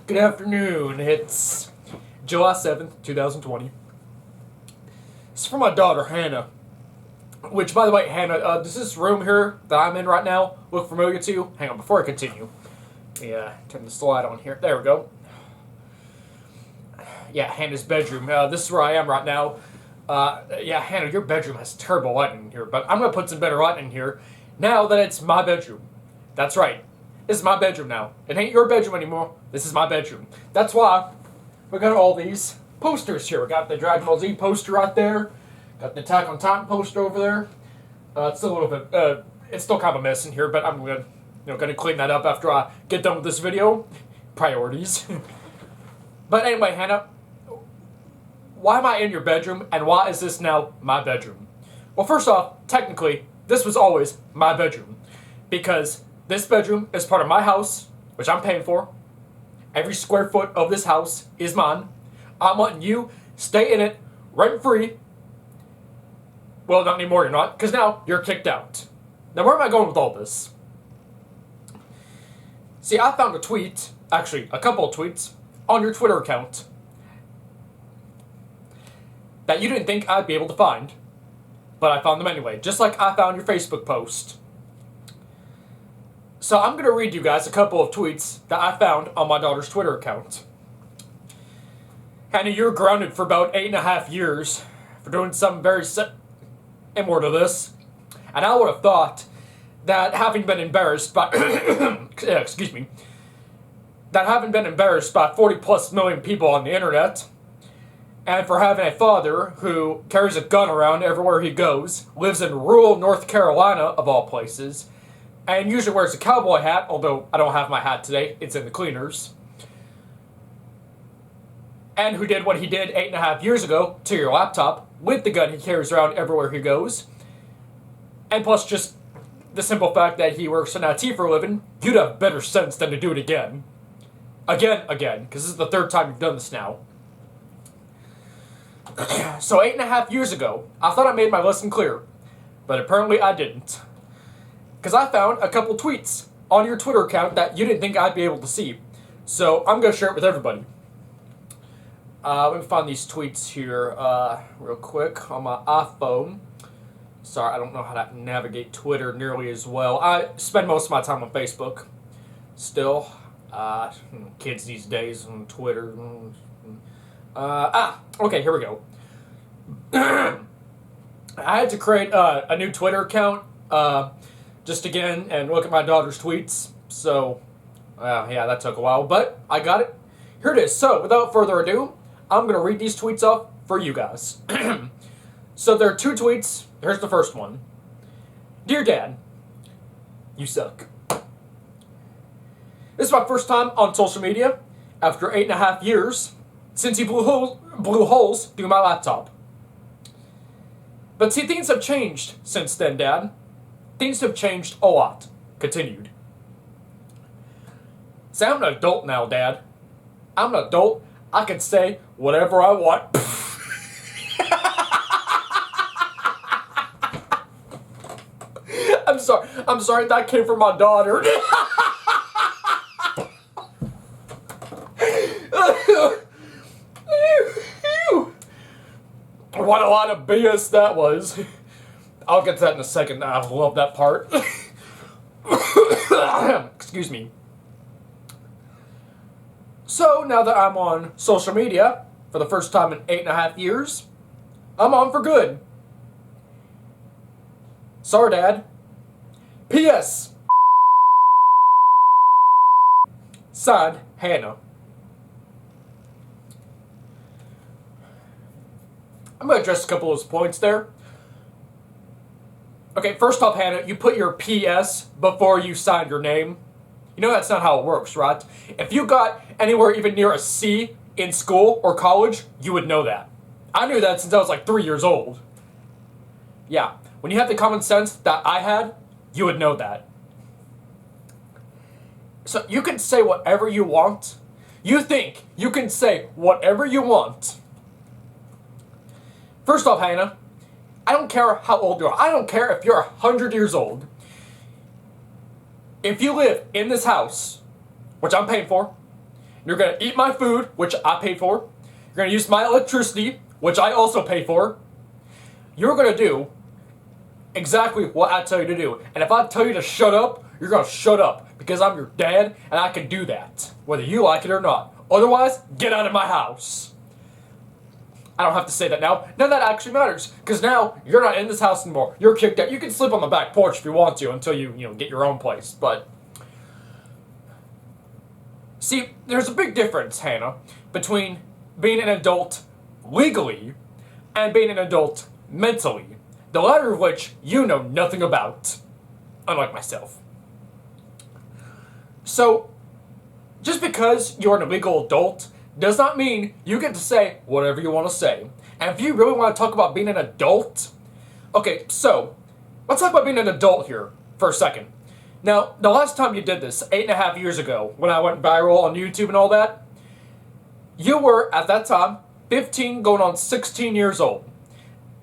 Good afternoon. It's July 7th, 2020. It's for my daughter, Hannah. Which, by the way, Hannah, does this room here that I'm in right now look familiar to you? Hang on, before I continue. Yeah, turn the slide on here. There we go. Yeah, Hannah's bedroom. This is where I am right now. Yeah, Hannah, your bedroom has terrible lighting in here, but I'm going to put some better lighting in here now that it's my bedroom. That's right. This is my bedroom now. It ain't your bedroom anymore. This is my bedroom. That's why we got all these posters here. We got the Dragon Ball Z poster right there. Got the Attack on Titan poster over there. It's a little bit, it's still kind of a mess in here, but I'm gonna clean that up after I get done with this video. Priorities. But anyway, Hannah, why am I in your bedroom, and why is this now my bedroom? Well, first off, technically, this was always my bedroom, because this bedroom is part of my house, which I'm paying for. Every square foot of this house is mine. I'm letting you stay in it rent-free. Well, not anymore, you're not, because now you're kicked out. Now, where am I going with all this? See, I found a tweet, actually, a couple of tweets, on your Twitter account that you didn't think I'd be able to find, but I found them anyway, just like I found your Facebook post. So I'm going to read you guys a couple of tweets that I found on my daughter's Twitter account. Hannah, you're grounded for about 8.5 years for doing something very similar to this. And I would have thought that having been embarrassed by, excuse me, that having been embarrassed by 40 plus million people on the internet, and for having a father who carries a gun around everywhere he goes, lives in rural North Carolina of all places, and usually wears a cowboy hat, although I don't have my hat today, it's in the cleaners, and who did what he did 8.5 years ago to your laptop with the gun he carries around everywhere he goes, and plus just the simple fact that he works in IT for a living, you'd have better sense than to do it again. Again, because this is the third time you've done this now. So 8.5 years ago, I thought I made my lesson clear, but apparently I didn't. Because I found a couple tweets on your Twitter account that you didn't think I'd be able to see. So I'm going to share it with everybody. Let me find these tweets here real quick on my iPhone. Sorry, I don't know how to navigate Twitter nearly as well. I spend most of my time on Facebook. Still. Kids these days on Twitter. Okay, here we go. I had to create a new Twitter account just again and look at my daughter's tweets. So, yeah, that took a while, but I got it. Here it is. So, without further ado, I'm going to read these tweets off for you guys. So, there are two tweets. Here's the first one. Dear Dad, you suck. This is my first time on social media after 8.5 years since you blew holes through my laptop. But see, things have changed since then, Dad. Things have changed a lot. Continued. See, I'm an adult now, Dad. I'm an adult. I can say whatever I want. I'm sorry, that came from my daughter. What a lot of BS that was. I'll get to that in a second. I love that part. Excuse me. So, now that I'm on social media for the first time in 8.5 years, I'm on for good. Sorry, Dad. P.S. Signed, Hannah. I'm going to address a couple of those points there. Okay, first off, Hannah, you put your P.S. before you signed your name. You know that's not how it works, right? If you got anywhere even near a C in school or college, you would know that. I knew that since I was like 3 years old. Yeah, when you have the common sense that I had, you would know that. So you can say whatever you want. You think you can say whatever you want. First off, Hannah, I don't care how old you are. I don't care if you're 100 years old. If you live in this house, which I'm paying for, You're gonna eat my food, which I pay for. You're gonna use my electricity, which I also pay for. You're gonna do exactly what I tell you to do. And if I tell you to shut up, you're gonna shut up. Because I'm your dad, and I can do that. Whether you like it or not. Otherwise, get out of my house. I don't have to say that now. None of that actually matters. Because now, you're not in this house anymore. You're kicked out. You can sleep on the back porch if you want to until you get your own place. But, see, there's a big difference, Hannah, between being an adult legally and being an adult mentally. The latter of which you know nothing about. Unlike myself. So, just because you're an illegal adult does not mean you get to say whatever you want to say. And if you really want to talk about being an adult, okay, so, let's talk about being an adult here for a second. Now, the last time you did this, 8.5 years ago, when I went viral on YouTube and all that, you were, at that time, 15 going on 16 years old.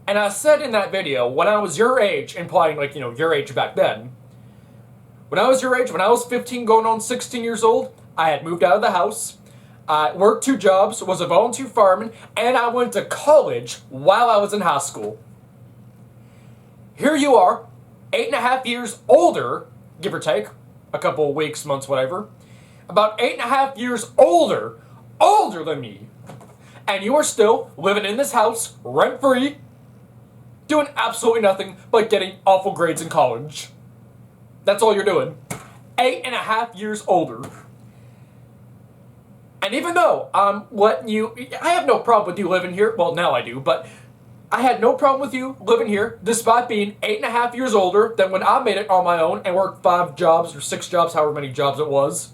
And I said in that video, when I was your age, implying, like, your age back then, when I was your age, when I was 15 going on 16 years old, I had moved out of the house, I worked 2 jobs, was a volunteer fireman, and I went to college while I was in high school. Here you are, 8.5 years older, give or take, a couple of weeks, months, whatever, about 8.5 years older than me, and you are still living in this house, rent-free, doing absolutely nothing but getting awful grades in college. That's all you're doing. 8.5 years older. And even though I'm letting you... I have no problem with you living here. Well, now I do, but I had no problem with you living here despite being 8.5 years older than when I made it on my own and worked 5 jobs or 6 jobs, however many jobs it was.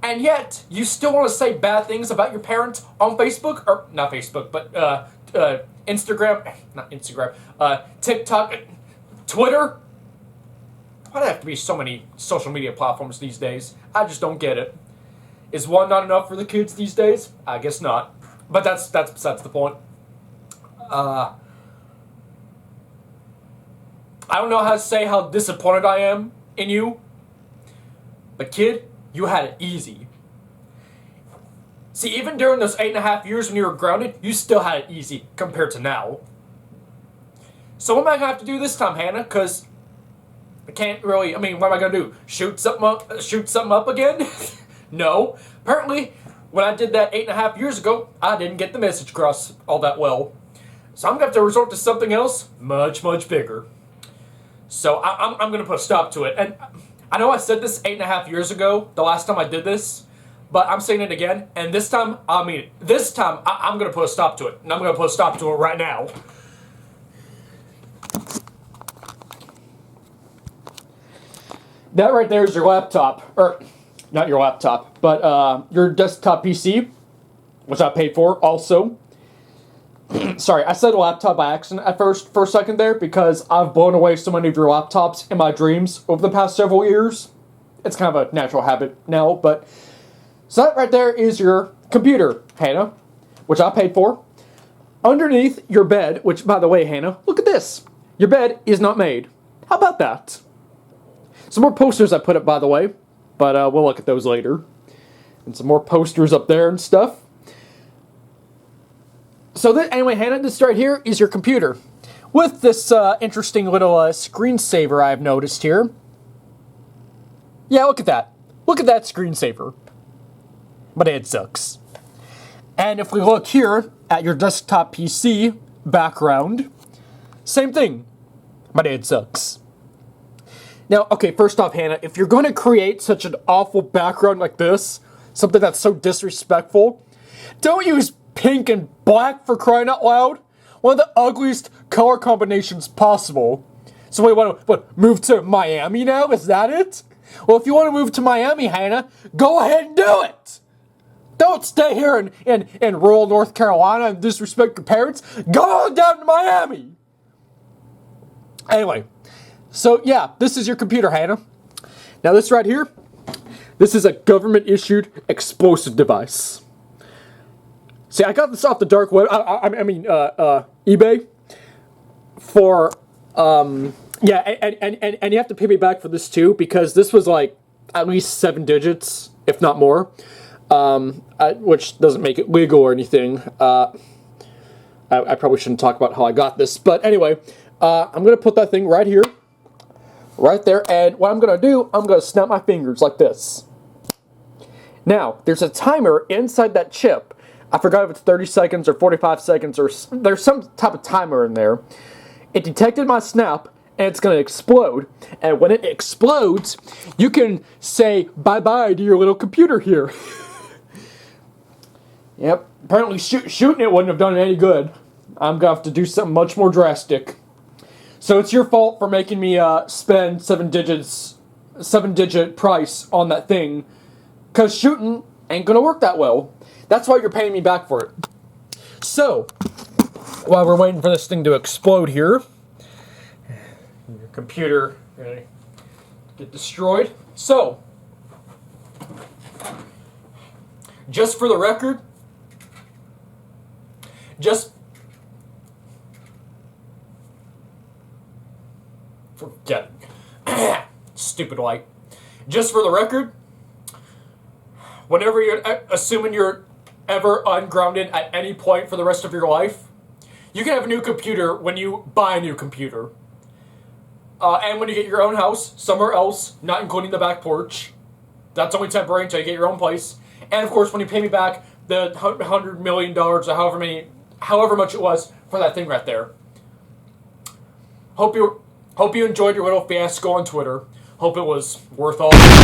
And yet, you still want to say bad things about your parents on Facebook? Or, not Facebook, but Instagram. Not Instagram. TikTok... Twitter? Why do there have to be so many social media platforms these days? I just don't get it. Is one not enough for the kids these days? I guess not. But that's besides the point. I don't know how to say how disappointed I am in you. But kid, you had it easy. See, even during those 8.5 years when you were grounded, you still had it easy compared to now. So what am I going to have to do this time, Hannah? Because I can't really... what am I going to do? Shoot something up again? No. Apparently, when I did that 8.5 years ago, I didn't get the message across all that well. So I'm going to have to resort to something else much, much bigger. So I'm going to put a stop to it. And I know I said this 8.5 years ago, the last time I did this, but I'm saying it again. And this time, I mean it. This time, I'm going to put a stop to it. And I'm going to put a stop to it right now. That right there is your laptop, or not your laptop, but your desktop PC, which I paid for also. Sorry, I said laptop by accident at for a second there because I've blown away so many of your laptops in my dreams over the past several years. It's kind of a natural habit now, but so that right there is your computer, Hannah, which I paid for. Underneath your bed, which by the way, Hannah, look at this. Your bed is not made. How about that? Some more posters I put up, by the way, but we'll look at those later. And some more posters up there and stuff. So anyway, Hannah, this right here is your computer. With this interesting little screensaver I've noticed here. Yeah, look at that. Look at that screensaver. But it sucks. And if we look here at your desktop PC background, same thing. But it sucks. Now, okay, first off, Hannah, if you're going to create such an awful background like this, something that's so disrespectful, don't use pink and black for crying out loud. One of the ugliest color combinations possible. So we want to move to Miami now? Is that it? Well, if you want to move to Miami, Hannah, go ahead and do it. Don't stay here in rural North Carolina and disrespect your parents. Go on down to Miami. Anyway. So, yeah, this is your computer, Hannah. Now, this right here, this is a government-issued explosive device. See, I got this off the dark web, eBay, for, and you have to pay me back for this, too, because this was, like, at least 7 digits, if not more, which doesn't make it legal or anything. I probably shouldn't talk about how I got this, but anyway, I'm going to put that thing right here, right there, and what I'm going to do, I'm going to snap my fingers like this. Now, there's a timer inside that chip. I forgot if it's 30 seconds or 45 seconds, or there's some type of timer in there. It detected my snap, and it's going to explode. And when it explodes, you can say bye-bye to your little computer here. Yep, apparently shooting it wouldn't have done it any good. I'm going to have to do something much more drastic. So it's your fault for making me spend 7-digit price on that thing, because shooting ain't going to work that well. That's why you're paying me back for it. So, while we're waiting for this thing to explode here, your computer gonna get destroyed. So, just for the record, forget it. Stupid light. Just for the record, whenever you're assuming you're ever ungrounded at any point for the rest of your life, you can have a new computer when you buy a new computer. And when you get your own house, somewhere else, not including the back porch. That's only temporary until you get your own place. And of course, when you pay me back the $100 million or however much it was for that thing right there. Hope you enjoyed your little fiasco on Twitter. Hope it was worth all.